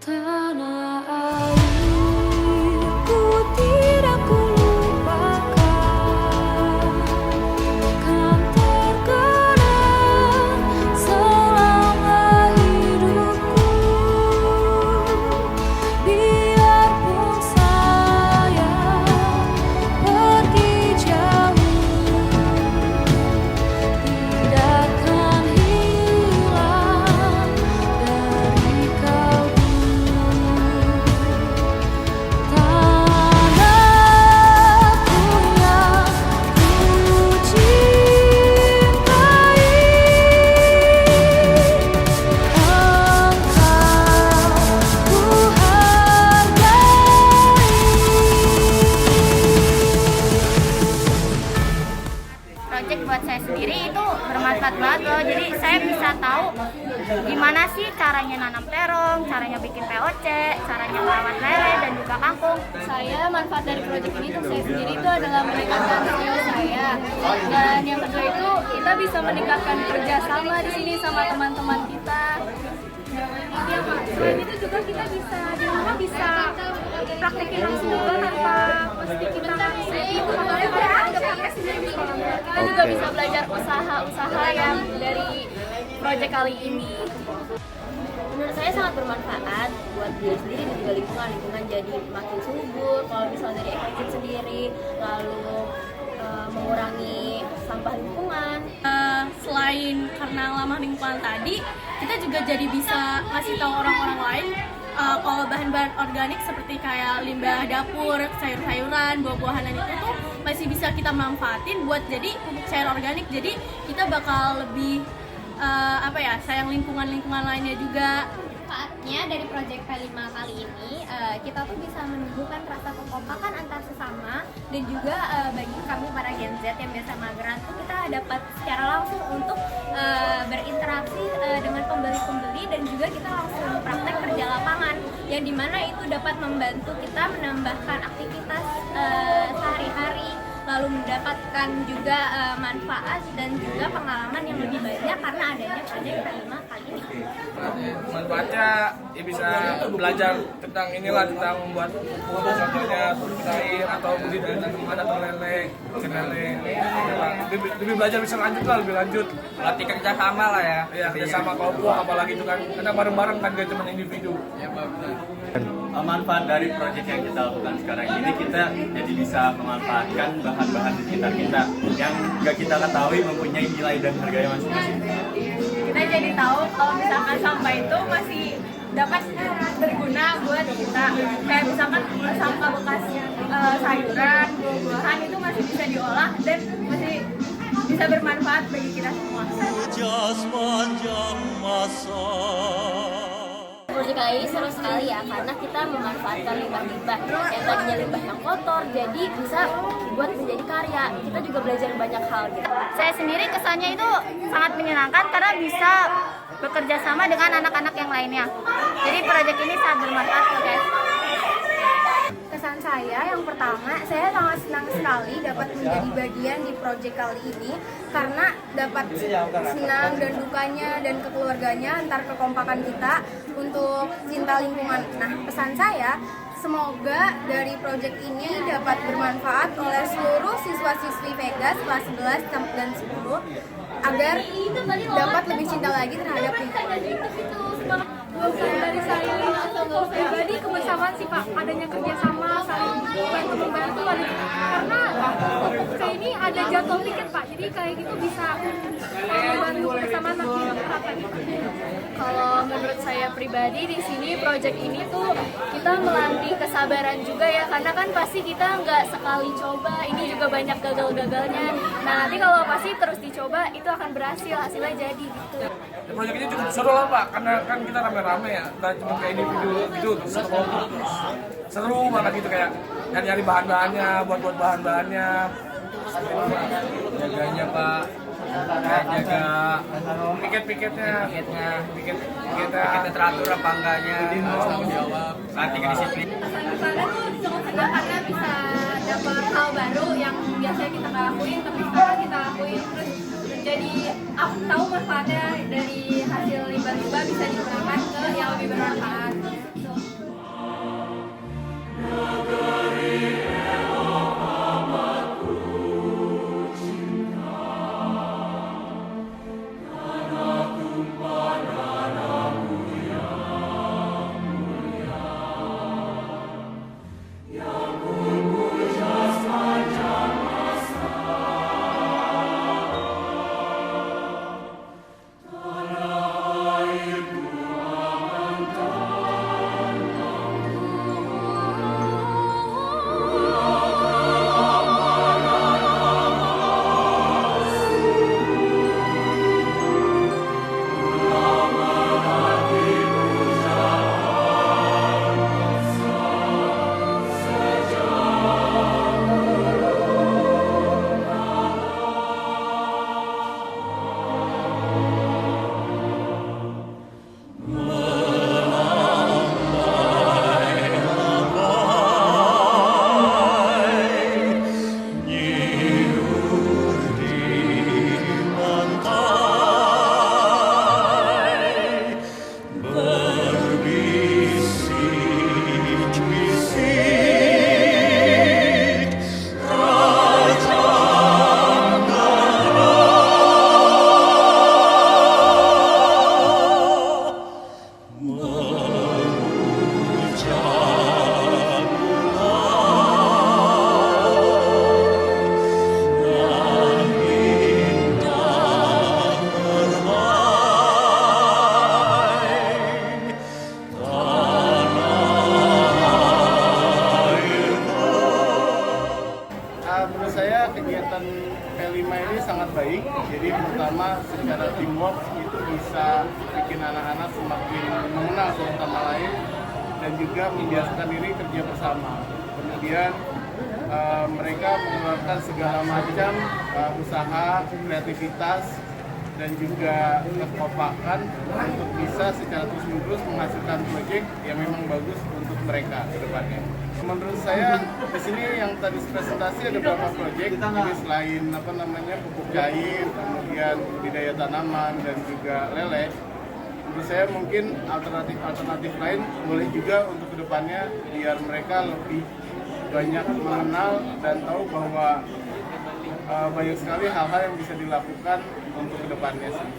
Tanah airku tidak kulupakan, kan terkenang selama hidupku. Biarpun saya pergi jauh, tidak akan hilang dari kau. Project buat saya sendiri itu bermanfaat banget loh. Jadi saya bisa tahu gimana sih caranya nanam terong, caranya bikin POC, caranya merawat lele dan juga kangkung. Saya manfaat dari proyek ini untuk saya sendiri itu adalah meningkatkan skill saya, dan yang kedua itu kita bisa meningkatkan kerjasama di sini sama teman-teman kita. Iya Pak, selain itu juga kita bisa di rumah bisa praktekin langsung juga tanpa mesti kita kita juga bisa belajar usaha-usaha yang dari proyek kali ini. Menurut saya sangat bermanfaat buat diri sendiri dan juga lingkungan jadi makin subur. Kalau misalnya dari efektif sendiri, lalu mengurangi sampah lingkungan. Selain karena ramah lingkungan tadi, kita juga jadi bisa ngasih tahu orang-orang lain kalau bahan-bahan organik seperti kayak limbah dapur, sayur-sayuran, buah-buahan itu tuh masih bisa kita manfaatin buat jadi pupuk sayur organik. Jadi kita bakal lebih sayang lingkungan lainnya juga. Manfaatnya dari proyek P5 kali ini, kita tuh bisa menumbuhkan rasa kekompakan antar sesama, dan juga bagi kami para Gen Z yang biasa mageran tuh kita dapat secara langsung untuk berinteraksi dengan pembeli-pembeli, dan juga kita langsung praktek kerja lapangan yang dimana itu dapat membantu kita menambahkan aktivitas sehari-hari, lalu mendapatkan juga manfaat dan juga pengalaman yang lebih banyak karena adanya proyek P5 kali ini. Manfaatnya ya bisa belajar tentang tentang membuat pupuk, contohnya pupuk air atau budidaya tanaman atau lele, lebih belajar bisa lebih lanjut latih kerja sama lah ya. Iya, kerja sama kelompok apalagi itu kan karena bareng-bareng kan gak cuma individu. Ya, manfaat dari proyek yang kita lakukan sekarang ini, kita jadi bisa memanfaatkan bahan-bahan di sekitar kita yang gak kita ketahui mempunyai nilai dan harganya masing-masing. Kita jadi tahu kalau misalkan sampah itu masih dapat berguna buat kita. Kayak misalkan sampah bekas sayuran, buah-buahan itu masih bisa diolah dan masih bisa bermanfaat bagi kita semua. Proyek kali ini seru sekali ya, karena kita memanfaatkan limbah-limbah yang tadinya limbah yang kotor jadi bisa dibuat menjadi karya. Kita juga belajar banyak hal gitu. Saya sendiri kesannya itu sangat menyenangkan karena bisa bekerja sama dengan anak-anak yang lainnya. Jadi proyek ini sangat bermanfaat guys. Kesan saya yang pertama, saya sangat senang sekali dapat menjadi bagian di proyek kali ini karena dapat senang dan dukanya dan kekeluarganya antar kekompakan kita untuk cinta lingkungan. Nah, pesan saya semoga dari proyek ini dapat bermanfaat oleh seluruh siswa-siswi Vegas kelas 11 dan 10 agar dapat lebih cinta lagi terhadap lingkungan. Dari saya atau pribadi kebersamaan sih Pak, adanya kerjasama, saling bantu membantu, karena kayak ini ada jadwal tiket Pak, jadi kayak gitu bisa membantu kebersamaan makin erat lagi. Kalau menurut saya pribadi di sini proyek ini tuh kita melatih kesabaran juga ya, karena kan pasti kita nggak sekali coba, ini juga banyak gagal-gagalnya. Nah nanti kalau pasti terus dicoba itu akan berhasil, hasilnya jadi gitu. Proyek ini cukup seru lah Pak, karena kan kita rame-rame ya, kita cuma kayak individu gitu, satu kelompok. Seru banget gitu kayak nyari bahan-bahannya, buat bahan-bahannya. Jaganya Pak, jaga piket-piketnya, piketnya teratur apa enggaknya, harus tanggung jawab, latih kedisiplin. Kesannya tuh sangat segar karena bisa dapat hal baru yang biasanya kita nggak lakuin, tapi sekarang kita lakuin. Terus jadi aku tahu manfaatnya dari hasil limbah-limbah bisa digunakan ke yang lebih bermanfaat. secara teamwork itu bisa bikin anak-anak semakin mengenal satu sama lain dan juga membiasakan diri kerja bersama. Kemudian mereka mengeluarkan segala macam usaha, kreativitas, dan juga kekompakan untuk bisa secara terus-menerus menghasilkan proyek yang memang bagus untuk mereka ke depannya. Menurut saya di sini yang tadi presentasi ada beberapa proyek, jadi selain pupuk cair, kemudian budidaya tanaman dan juga lele. Menurut saya mungkin alternatif lain boleh juga untuk kedepannya biar mereka lebih banyak mengenal dan tahu bahwa banyak sekali hal-hal yang bisa dilakukan untuk kedepannya sih.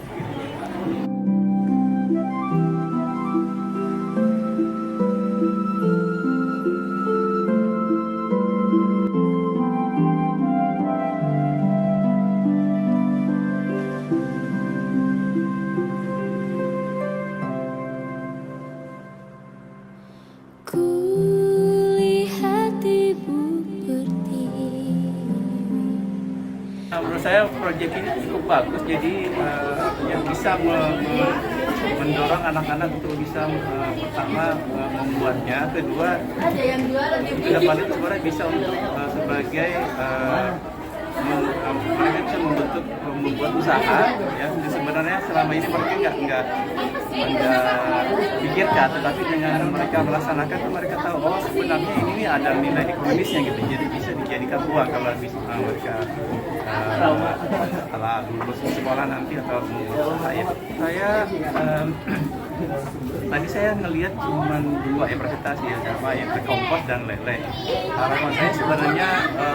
Kulihat ibu berdiri. Menurut saya proyek ini cukup bagus, jadi yang bisa mendorong anak-anak untuk bisa pertama membuatnya, kedua ke depan itu sebenarnya bisa untuk sebagai mereka bisa membuat usaha ya. Sebenarnya selama ini mereka nggak pikirkan, tetapi dengan mereka melaksanakan itu mereka tahu oh sebenarnya ini ada nilai ekonomisnya gitu, jadi bisa dijadikan uang kalau bisa mereka kalau lulus sekolah nanti atau usaha ya. Tadi saya ngelihat cuma 2 presentasi ya, sama yang kompos dan lele. Harapan saya sebenarnya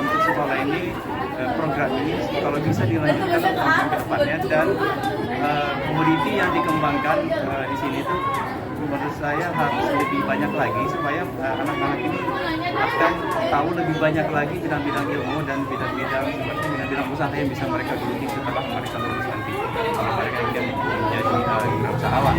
untuk sekolah ini program ini kalau bisa dilanjutkan sampai ke depannya, dan komoditi yang dikembangkan di sini itu menurut saya harus lebih banyak lagi supaya anak-anak ini akan tahu lebih banyak lagi bidang-bidang ilmu dan bidang-bidang usaha yang bisa mereka geluti setelah mereka lulus nanti kalau mereka ingin menjadi wirausahawan.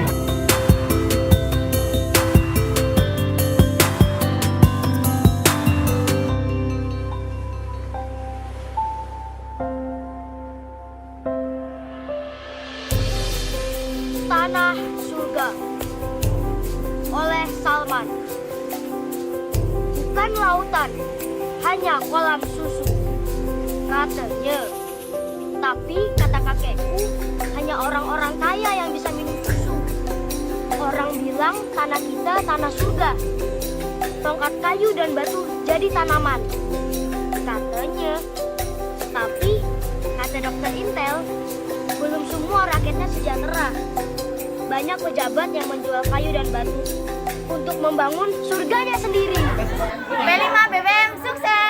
Tanah Surga oleh Salman. Bukan lautan, hanya kolam susu, katanya. Tapi kata kakekku, hanya orang-orang kaya yang bisa minum susu. Orang bilang tanah kita tanah surga. Tongkat kayu dan batu jadi tanaman, katanya. Tapi kata dokter Intel, belum semua rakyatnya sejahtera. Banyak pejabat yang menjual kayu dan batu untuk membangun surganya sendiri. B5 BBM sukses!